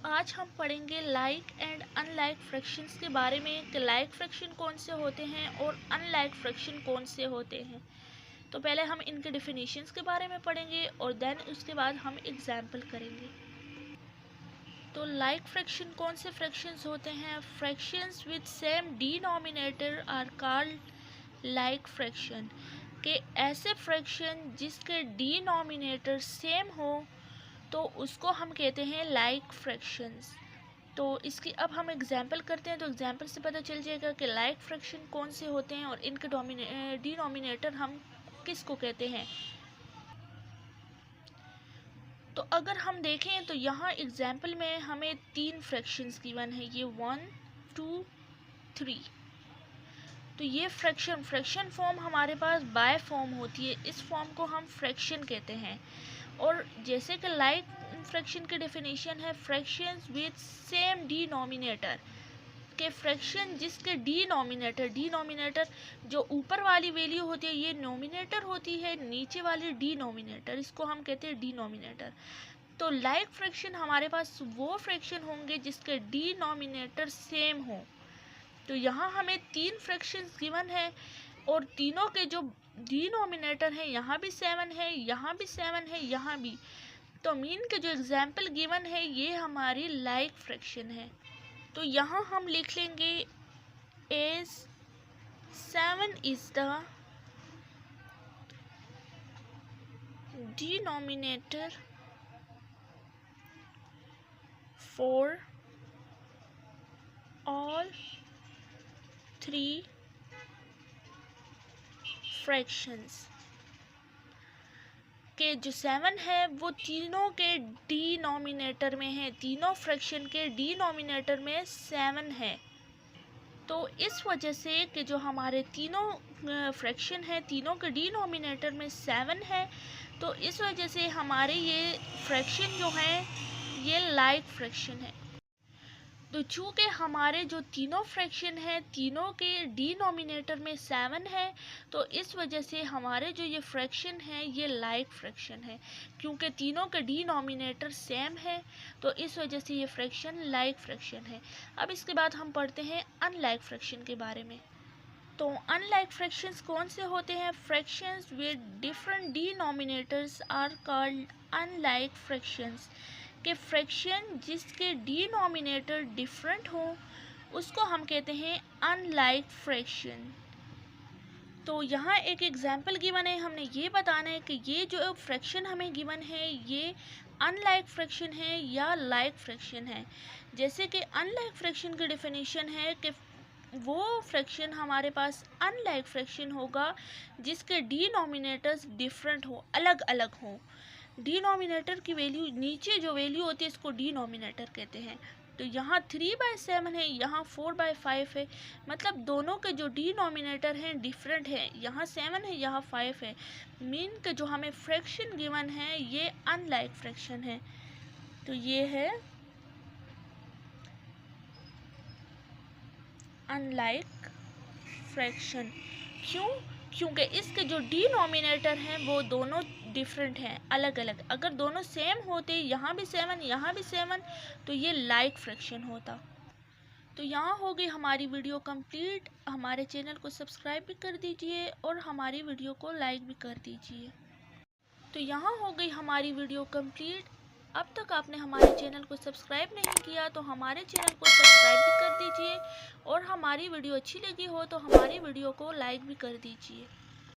आज हम पढ़ेंगे लाइक एंड अनलाइक फ्रैक्शंस के बारे में कि लाइक फ्रैक्शन कौन से होते हैं और अनलाइक फ्रैक्शन कौन से होते हैं। तो पहले हम इनके डेफिनेशंस के बारे में पढ़ेंगे और देन उसके बाद हम एग्जाम्पल करेंगे। तो लाइक फ्रैक्शन कौन से फ्रैक्शंस होते हैं? Fractions with same denominator are called like fraction. के ऐसे फ्रैक्शन जिसके डिनोमिनेटर सेम हो तो उसको हम कहते हैं लाइक फ्रैक्शंस। तो इसकी अब हम एग्जाम्पल करते हैं, तो एग्जाम्पल से पता चल जाएगा कि लाइक फ्रैक्शन कौन से होते हैं और इनके डिनोमिनेटर हम किसको कहते हैं। तो अगर हम देखें तो यहाँ एग्जाम्पल में हमें 3 फ्रैक्शंस गिवन है, ये 1 2 3। तो ये फ्रैक्शन फॉर्म हमारे पास बाय फॉर्म होती है, इस फॉर्म को हम फ्रैक्शन कहते हैं। और जैसे कि लाइक फ्रैक्शन की डेफिनेशन है फ्रैक्शंस विद सेम डिनोमिनेटर, के फ्रैक्शन जिसके डिनोमिनेटर जो ऊपर वाली वैल्यू होती है ये नोमिनेटर होती है, नीचे वाली डिनोमिनेटर, इसको हम कहते हैं डिनोमिनेटर। तो लाइक फ्रैक्शन हमारे पास वो फ्रैक्शन होंगे जिसके डिनोमिनेटर सेम हो। तो यहाँ हमें 3 फ्रैक्शंस गिवन है और तीनों के जो डिनोमिनेटर है यहाँ भी 7 है, यहाँ भी 7 है, यहाँ भी। तो मीन के जो एग्जाम्पल गिवन है ये हमारी लाइक फ्रैक्शन है। तो यहाँ हम लिख लेंगे as 7 is the denominator for all 3 fractions. के जो 7 है वो तीनों के डिनोमिनेटर में है, तीनों फ्रैक्शन के डिनोमिनेटर में 7 है। तो इस वजह से कि जो हमारे तीनों फ्रैक्शन है तीनों के डिनोमिनेटर में 7 है, तो इस वजह से हमारे ये फ्रैक्शन जो है ये लाइक फ्रैक्शन है। तो चूँकि हमारे जो तीनों फ्रैक्शन है तीनों के डिनोमिनेटर में 7 है, तो इस वजह से हमारे जो ये फ्रैक्शन है ये लाइक फ्रैक्शन है, क्योंकि तीनों के डिनोमिनेटर सेम है, तो इस वजह से ये फ्रैक्शन लाइक फ्रैक्शन है। अब इसके बाद हम पढ़ते हैं अनलाइक फ्रैक्शन के बारे में। तो अनलाइक फ्रैक्शंस कौन से होते हैं? Fractions with different denominators are called unlike fractions. के फ्रैक्शन जिसके डिनोमिनेटर डिफरेंट हो उसको हम कहते हैं अनलाइक फ्रैक्शन। तो यहाँ एक एग्जाम्पल गिवन है, हमने ये बताना है कि ये जो फ्रैक्शन हमें गिवन है ये अनलाइक फ्रैक्शन है या लाइक फ्रैक्शन है। जैसे कि अनलाइक फ्रैक्शन की डेफिनेशन है कि वो फ्रैक्शन हमारे पास अनलाइक फ्रैक्शन होगा जिसके डिनोमिनेटर्स डिफरेंट हो, अलग अलग हो। डिनोमिनेटर की वैल्यू नीचे जो वैल्यू होती है इसको डिनोमिनेटर कहते हैं। तो यहाँ 3/7 है, यहाँ 4/5 है, मतलब दोनों के जो डिनोमिनेटर हैं डिफरेंट है, यहाँ 7 है यहाँ 5 है। मीन के जो हमें फ्रैक्शन गिवन है ये अनलाइक फ्रैक्शन है। तो ये है अनलाइक फ्रैक्शन। क्यों? क्योंकि इसके जो डिनोमिनेटर हैं वो दोनों डिफरेंट हैं, अलग अलग। अगर दोनों सेम होते, यहाँ भी 7 यहाँ भी 7, तो ये लाइक फ्रैक्शन होता। तो यहाँ हो गई हमारी वीडियो कंप्लीट। हमारे चैनल को सब्सक्राइब भी कर दीजिए और हमारी वीडियो को लाइक भी कर दीजिए। तो यहाँ हो गई हमारी वीडियो कंप्लीट। अब तक आपने हमारे चैनल को सब्सक्राइब नहीं किया तो हमारे चैनल को सब्सक्राइब भी कर दीजिए और हमारी वीडियो अच्छी लगी हो तो हमारी वीडियो को लाइक भी कर दीजिए।